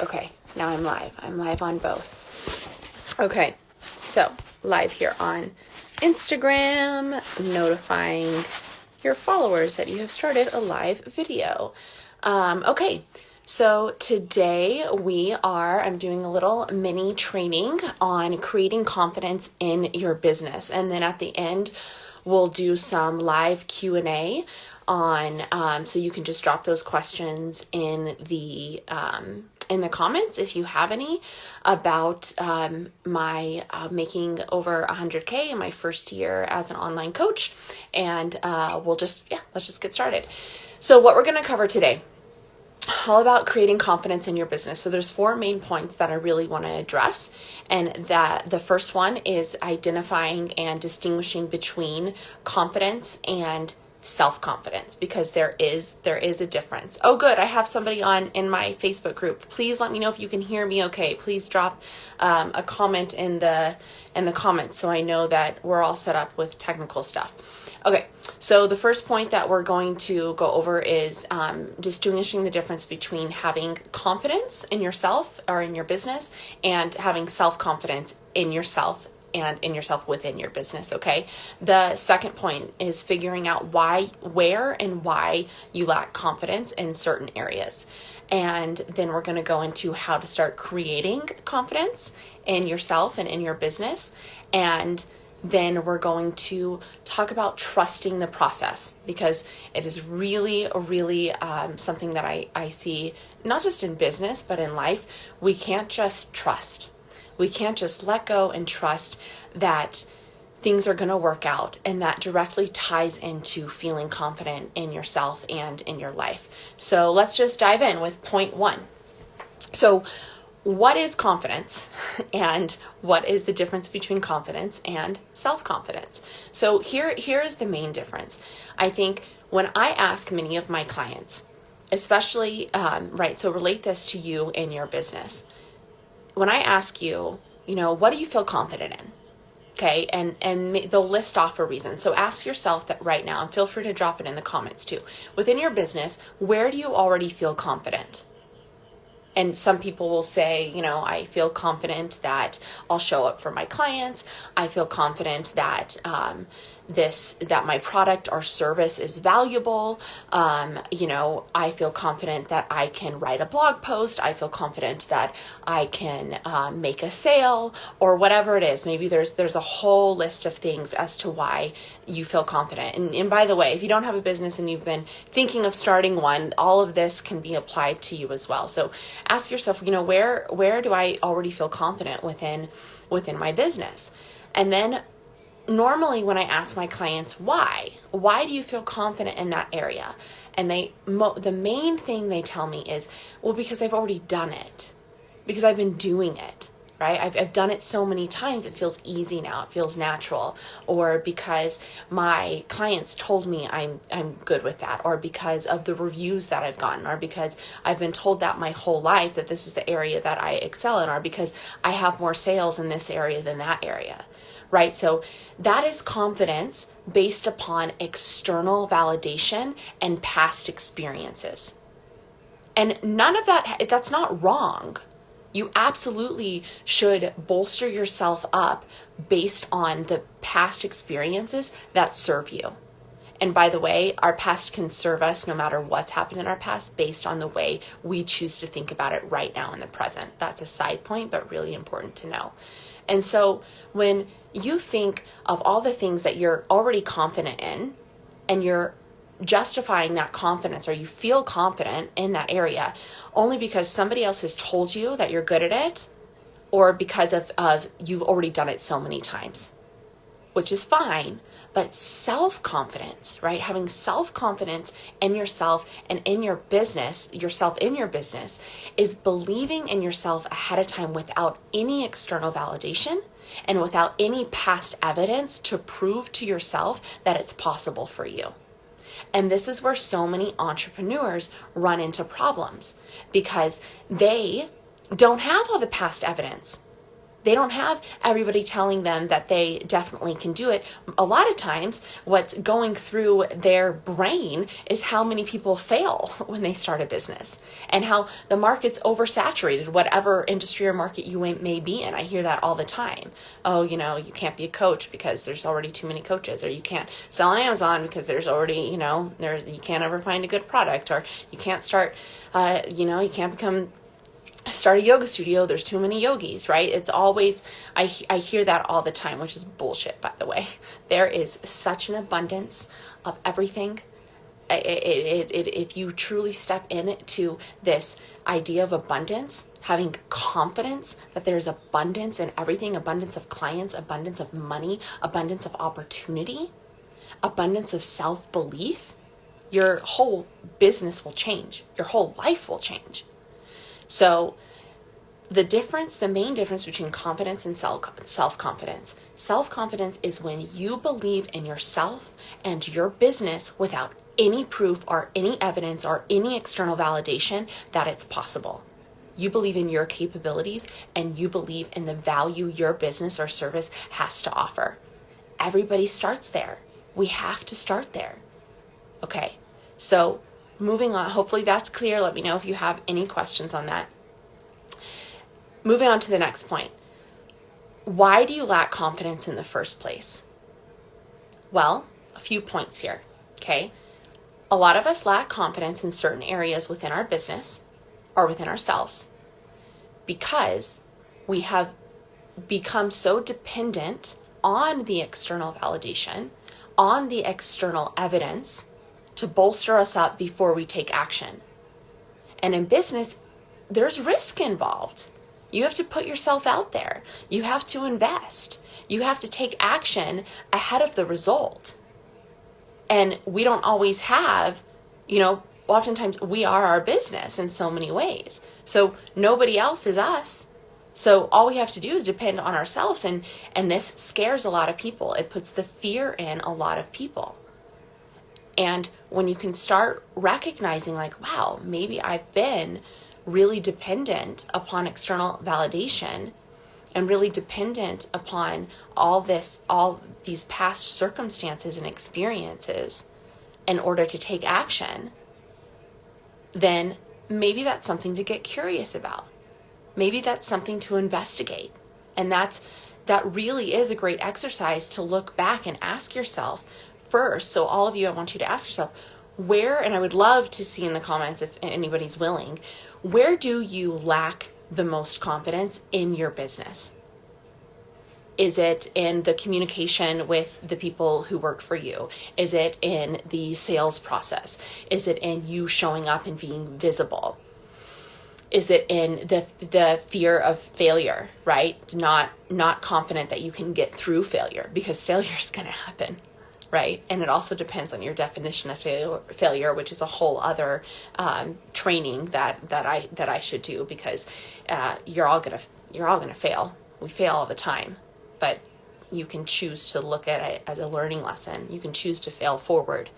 Okay, now I'm live. I'm live on both. Okay, so live here on Instagram, notifying your followers that you have started a live video. Okay, so today I'm doing a little mini training on creating confidence in your business. And then at the end, we'll do some live Q&A on, so you can just drop those questions in the comments if you have any about my making over 100K in my first year as an online coach. And let's just get started. So what we're going to cover today, all about creating confidence in your business. So there's 4 main points that I really want to address. And that the first one is identifying and distinguishing between confidence and self-confidence, because there is a difference. Oh, good. I have somebody in my Facebook group. Please let me know if you can hear me okay. Please drop a comment in the comments so I know that we're all set up with technical stuff. Okay, so the first point that we're going to go over is distinguishing the difference between having confidence in yourself or in your business and having self-confidence in yourself and in yourself within your business, okay? The second point is figuring out where and why you lack confidence in certain areas. And then we're going to go into how to start creating confidence in yourself and in your business. And then we're going to talk about trusting the process, because it is really something that I see not just in business, but in life. We can't just trust. We can't just let go and trust that things are going to work out, and that directly ties into feeling confident in yourself and in your life. So let's just dive in with point 1. So what is confidence, and what is the difference between confidence and self-confidence? So here is the main difference. I think when I ask many of my clients, especially, so relate this to you in your business. When I ask you, what do you feel confident in? Okay, and they'll list off a reason. So ask yourself that right now, and feel free to drop it in the comments too. Within your business, where do you already feel confident? And some people will say, I feel confident that I'll show up for my clients. I feel confident that that my product or service is valuable. I feel confident that I can write a blog post. I feel confident that I can make a sale, or whatever it is. Maybe there's a whole list of things as to why you feel confident. And by the way, if you don't have a business and you've been thinking of starting one, all of this can be applied to you as well. So ask yourself, where do I already feel confident within my business? And then normally when I ask my clients, why do you feel confident in that area? And the main thing they tell me is, well, because I've already done it, because I've been doing it, right? I've done it so many times, it feels easy now, it feels natural, or because my clients told me I'm good with that, or because of the reviews that I've gotten, or because I've been told that my whole life that this is the area that I excel in, or because I have more sales in this area than that area. Right? So that is confidence based upon external validation and past experiences. And none of that's not wrong. You absolutely should bolster yourself up based on the past experiences that serve you. And by the way, our past can serve us no matter what's happened in our past, based on the way we choose to think about it right now in the present. That's a side point, but really important to know. And so when you think of all the things that you're already confident in, and you're justifying that confidence, or you feel confident in that area only because somebody else has told you that you're good at it, or because of you've already done it so many times, which is fine. But self-confidence, right? Having self-confidence in yourself and in your business, is believing in yourself ahead of time without any external validation and without any past evidence to prove to yourself that it's possible for you. And this is where so many entrepreneurs run into problems, because they don't have all the past evidence. They don't have everybody telling them that they definitely can do it. A lot of times, what's going through their brain is how many people fail when they start a business and how the market's oversaturated, whatever industry or market you may be in. I hear that all the time. Oh, you know, you can't be a coach because there's already too many coaches, or you can't sell on Amazon because there's already, you know, you can't ever find a good product, or you can't start, you can't start a yoga studio, there's too many yogis, right? It's always, I hear that all the time, which is bullshit, by the way. There is such an abundance of everything. If you truly step into this idea of abundance, having confidence that there's abundance in everything, abundance of clients, abundance of money, abundance of opportunity, abundance of self-belief, your whole business will change. Your whole life will change. So the main difference between confidence and self-confidence. Self-confidence is when you believe in yourself and your business without any proof or any evidence or any external validation that it's possible. You believe in your capabilities and you believe in the value your business or service has to offer. Everybody starts there. We have to start there. Okay, so moving on, hopefully that's clear. Let me know if you have any questions on that. Moving on to the next point. Why do you lack confidence in the first place? Well, a few points here, okay? A lot of us lack confidence in certain areas within our business or within ourselves because we have become so dependent on the external validation, on the external evidence to bolster us up before we take action. And in business, there's risk involved. You have to put yourself out there. You have to invest. You have to take action ahead of the result. And we don't always have, oftentimes we are our business in so many ways. So nobody else is us. So all we have to do is depend on ourselves. And this scares a lot of people. It puts the fear in a lot of people. And when you can start recognizing like, wow, maybe I've been really dependent upon external validation and really dependent upon all these past circumstances and experiences in order to take action, then maybe that's something to get curious about. Maybe that's something to investigate. And that really is a great exercise to look back and ask yourself first. So all of you, I want you to ask yourself, where, and I would love to see in the comments if anybody's willing, where do you lack the most confidence in your business? Is it in the communication with the people who work for you? Is it in the sales process? Is it in you showing up and being visible? Is it in the fear of failure, right? Not confident that you can get through failure, because failure is going to happen, right? And it also depends on your definition of failure, which is a whole other training that I should do, because you're all gonna fail. We fail all the time, but you can choose to look at it as a learning lesson. You can choose to fail forward,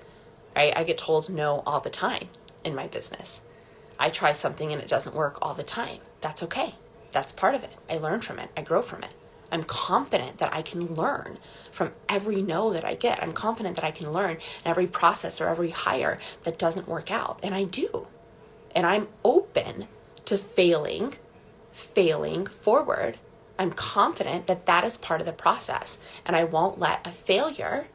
right? I get told no all the time in my business. I try something and it doesn't work all the time. That's okay. That's part of it. I learn from it. I grow from it. I'm confident that I can learn from every no that I get. I'm confident that I can learn in every process or every hire that doesn't work out. And I do. And I'm open to failing forward. I'm confident that that is part of the process. And I won't let a failure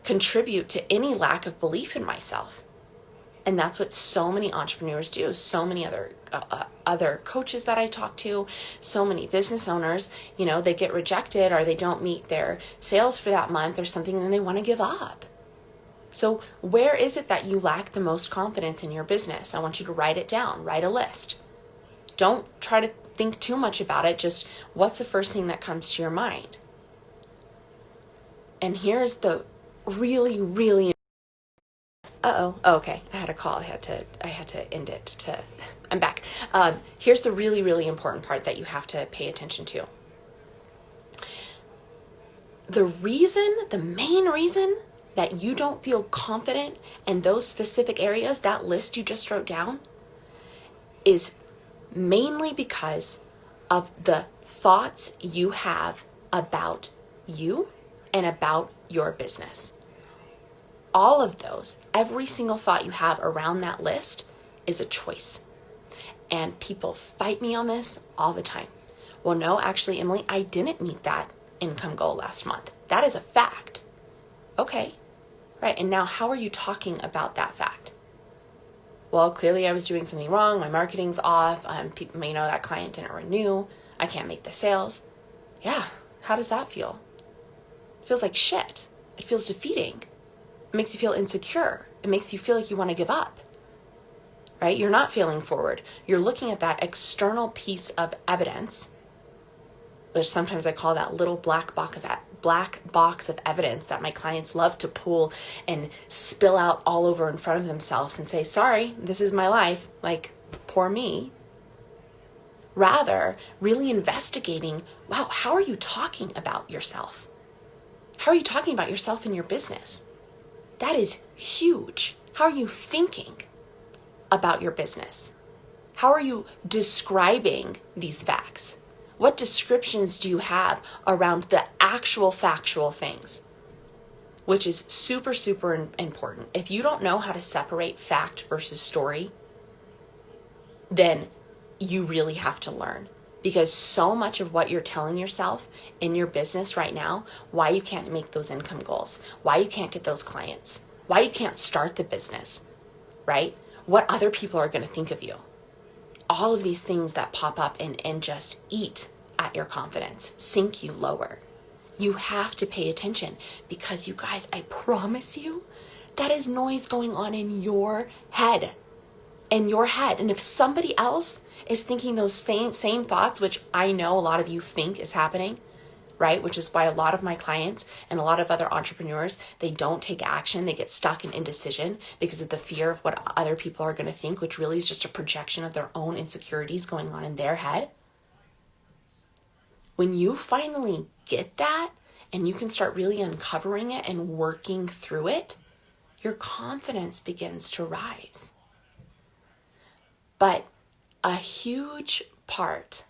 contribute to any lack of belief in myself. And that's what so many entrepreneurs do. So many other coaches that I talk to, so many business owners, they get rejected or they don't meet their sales for that month or something, and then they want to give up. So where is it that you lack the most confidence in your business? I want you to write it down, write a list. Don't try to think too much about it. Just what's the first thing that comes to your mind? And here's the really, really okay. I had a call. I had to end it. I'm back. Here's the really, really important part that you have to pay attention to. The main reason that you don't feel confident in those specific areas, that list you just wrote down, is mainly because of the thoughts you have about you and about your business. All of those, every single thought you have around that list is a choice. And people fight me on this all the time. Well, no, actually, Emily, I didn't meet that income goal last month. That is a fact. Okay, right. And now how are you talking about that fact? Well, clearly I was doing something wrong. My marketing's off. People may know that client didn't renew. I can't make the sales. Yeah. How does that feel? It feels like shit. It feels defeating. It makes you feel insecure. It makes you feel like you want to give up, right? You're not feeling forward. You're looking at that external piece of evidence, which sometimes I call that little black box of evidence that my clients love to pull and spill out all over in front of themselves and say, sorry, this is my life, like, poor me. Rather, really investigating, wow, how are you talking about yourself? How are you talking about yourself in your business? That is huge. How are you thinking about your business? How are you describing these facts? What descriptions do you have around the actual factual things? Which is super, super important. If you don't know how to separate fact versus story, then you really have to learn. Because so much of what you're telling yourself in your business right now, why you can't make those income goals, why you can't get those clients, why you can't start the business, right? What other people are going to think of you. All of these things that pop up and just eat at your confidence, sink you lower. You have to pay attention because you guys, I promise you, that is noise going on in your head. In your head. And if somebody else is thinking those same thoughts, which I know a lot of you think is happening, right? Which is why a lot of my clients and a lot of other entrepreneurs, they don't take action. They get stuck in indecision because of the fear of what other people are going to think, which really is just a projection of their own insecurities going on in their head. When you finally get that and you can start really uncovering it and working through it, your confidence begins to rise. But a huge part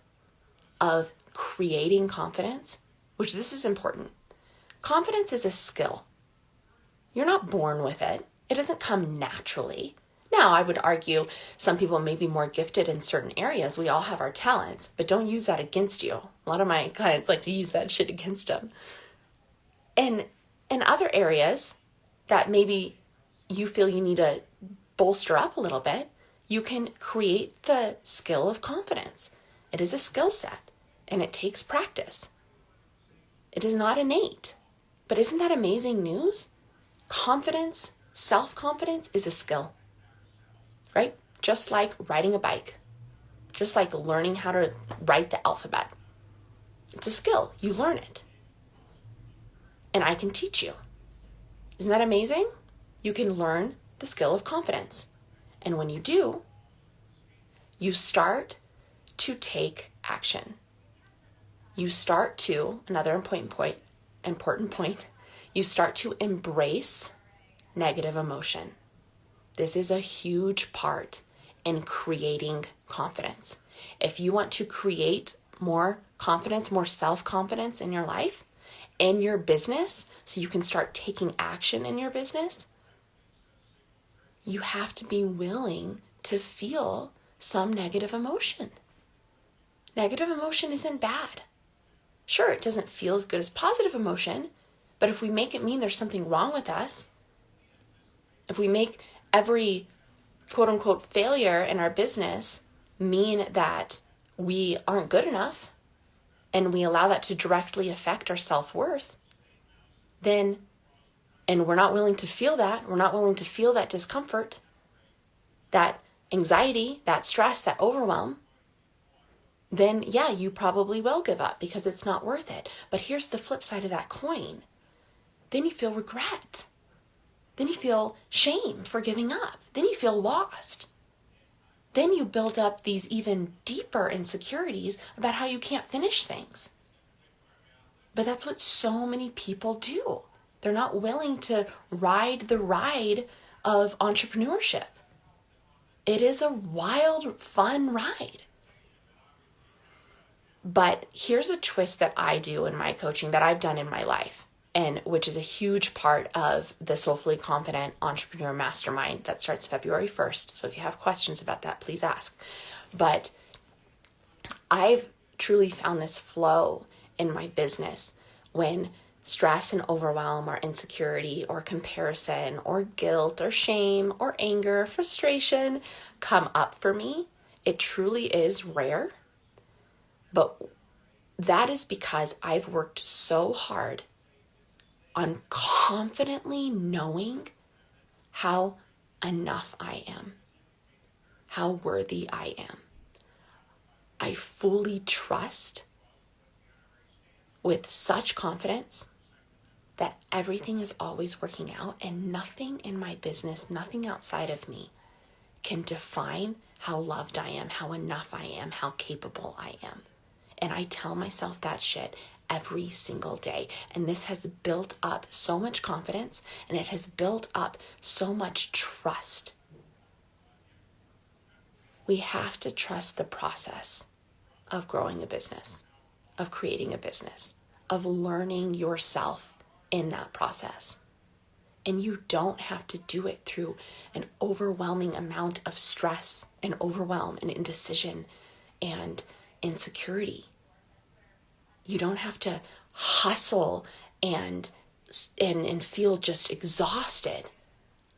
of creating confidence, which this is important, confidence is a skill. You're not born with it. It doesn't come naturally. Now, I would argue some people may be more gifted in certain areas. We all have our talents, but don't use that against you. A lot of my clients like to use that shit against them. And in other areas that maybe you feel you need to bolster up a little bit, you can create the skill of confidence. It is a skill set and it takes practice. It is not innate. But isn't that amazing news? Confidence, self-confidence is a skill, right? Just like riding a bike, just like learning how to write the alphabet. It's a skill. You learn it. And I can teach you. Isn't that amazing? You can learn the skill of confidence. And when you do, you start to take action. You start to, another important point, you start to embrace negative emotion. This is a huge part in creating confidence. If you want to create more confidence, more self-confidence in your life, in your business, so you can start taking action in your business, you have to be willing to feel some negative emotion. Negative emotion isn't bad. Sure, it doesn't feel as good as positive emotion, but if we make it mean there's something wrong with us, if we make every quote unquote failure in our business mean that we aren't good enough, and we allow that to directly affect our self-worth, then, and we're not willing to feel that, we're not willing to feel that discomfort, that anxiety, that stress, that overwhelm, then yeah, you probably will give up because it's not worth it. But here's the flip side of that coin. Then you feel regret. Then you feel shame for giving up. Then you feel lost. Then you build up these even deeper insecurities about how you can't finish things. But that's what so many people do. They're not willing to ride the ride of entrepreneurship. It is a wild, fun ride. But here's a twist that I do in my coaching, that I've done in my life, and which is a huge part of the Soulfully Confident Entrepreneur Mastermind that starts February 1st. So if you have questions about that, please ask. But I've truly found this flow in my business when stress and overwhelm or insecurity or comparison or guilt or shame or anger, frustration come up for me. It truly is rare, but that is because I've worked so hard on confidently knowing how enough I am, how worthy I am. I fully trust with such confidence that everything is always working out, and nothing in my business, nothing outside of me can define how loved I am, how enough I am, how capable I am. And I tell myself that shit every single day. And this has built up so much confidence, and it has built up so much trust. We have to trust the process of growing a business, of creating a business, of learning yourself in that process. And you don't have to do it through an overwhelming amount of stress and overwhelm and indecision and insecurity. You don't have to hustle and feel just exhausted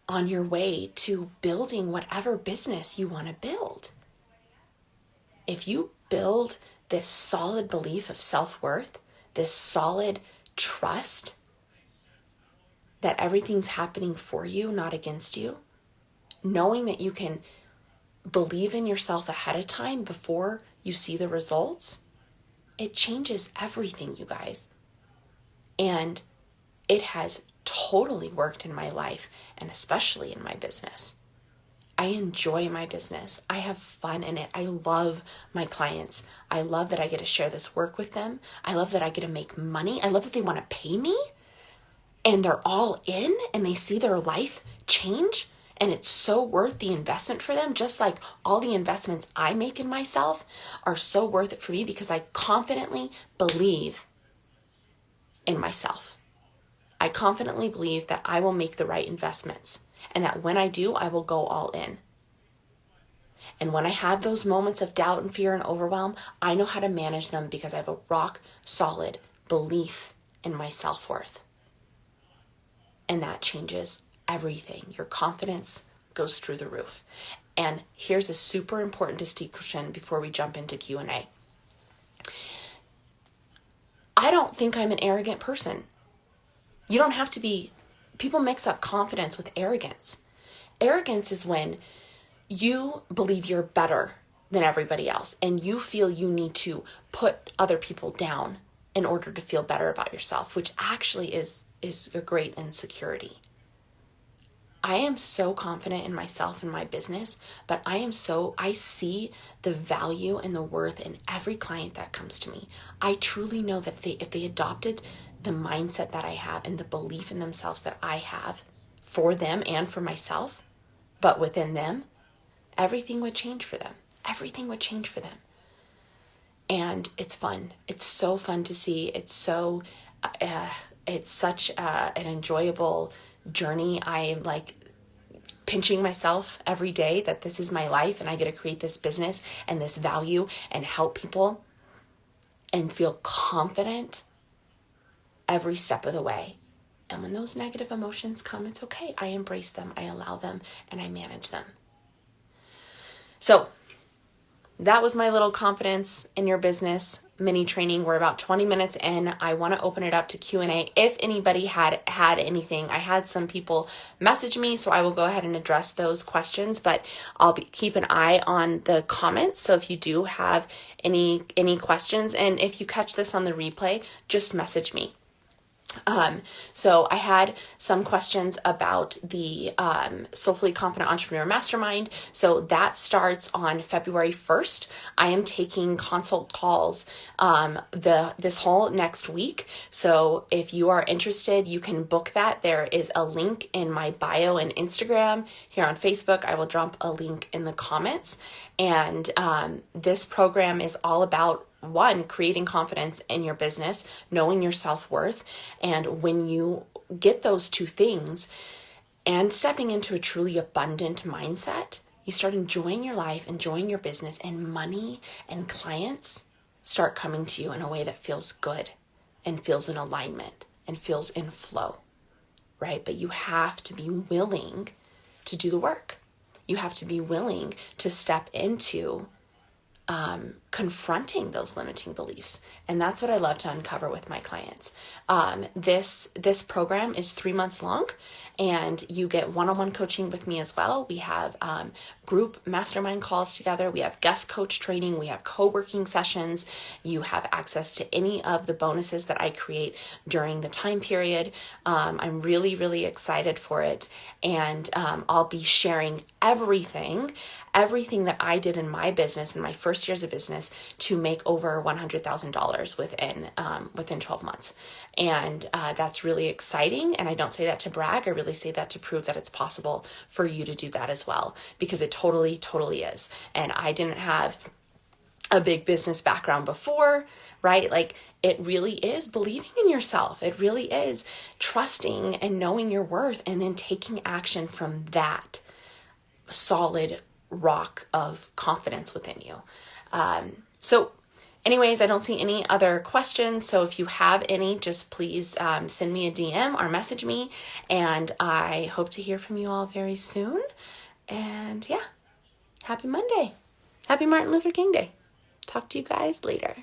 on your way to building whatever business you want to build. If you build this solid belief of self-worth, this solid trust that everything's happening for you, not against you, knowing that you can believe in yourself ahead of time before you see the results, it changes everything, you guys. And it has totally worked in my life, and especially in my business. I enjoy my business. I have fun in it. I love my clients. I love that I get to share this work with them. I love that I get to make money. I love that they want to pay me and they're all in and they see their life change, and it's so worth the investment for them, just like all the investments I make in myself are so worth it for me because I confidently believe in myself. I confidently believe that I will make the right investments, and that when I do, I will go all in. And when I have those moments of doubt and fear and overwhelm, I know how to manage them because I have a rock solid belief in my self-worth. And that changes everything. Your confidence goes through the roof. And here's a super important distinction before we jump into Q&A. I don't think I'm an arrogant person. You don't have to be. People mix up confidence with arrogance. Arrogance is when you believe you're better than everybody else and you feel you need to put other people down in order to feel better about yourself, which actually is a great insecurity. I am so confident in myself and my business, but I see the value and the worth in every client that comes to me. I truly know that if they adopted the mindset that I have and the belief in themselves that I have for them and for myself, but within them, everything would change for them. Everything would change for them. And it's fun. It's so fun to see. It's such an enjoyable journey. I am like pinching myself every day that this is my life and I get to create this business and this value and help people and feel confident every step of the way. And when those negative emotions come, it's okay. I embrace them, I allow them, and I manage them. So that was my little confidence in your business mini training. We're about 20 minutes in. I want to open it up to Q&A. If anybody had anything, I had some people message me, so I will go ahead and address those questions, but I'll keep an eye on the comments. So if you do have any questions, and if you catch this on the replay, just message me. So I had some questions about the Soulfully Confident Entrepreneur Mastermind. So that starts on February 1st. I am taking consult calls this whole next week. So if you are interested, you can book that. There is a link in my bio and Instagram. Here on Facebook, I will drop a link in the comments. And this program is all about one, creating confidence in your business, knowing your self-worth. And when you get those two things and stepping into a truly abundant mindset, you start enjoying your life, enjoying your business, and money and clients start coming to you in a way that feels good and feels in alignment and feels in flow, right? But you have to be willing to do the work. You have to be willing to step into confronting those limiting beliefs. And that's what I love to uncover with my clients. This program is 3 months long, and you get one-on-one coaching with me as well. We have group mastermind calls together. We have guest coach training. We have co-working sessions. You have access to any of the bonuses that I create during the time period. I'm really, really excited for it. And I'll be sharing everything that I did in my business in my first years of business to make over $100,000 within 12 months. And that's really exciting. And I don't say that to brag. I really say that to prove that it's possible for you to do that as well, because it totally, totally is. And I didn't have a big business background before, right? Like, it really is believing in yourself. It really is trusting and knowing your worth and then taking action from that solid rock of confidence within you. So anyways, I don't see any other questions. So if you have any, just please send me a DM or message me. And I hope to hear from you all very soon. And yeah, happy Monday. Happy Martin Luther King Day. Talk to you guys later.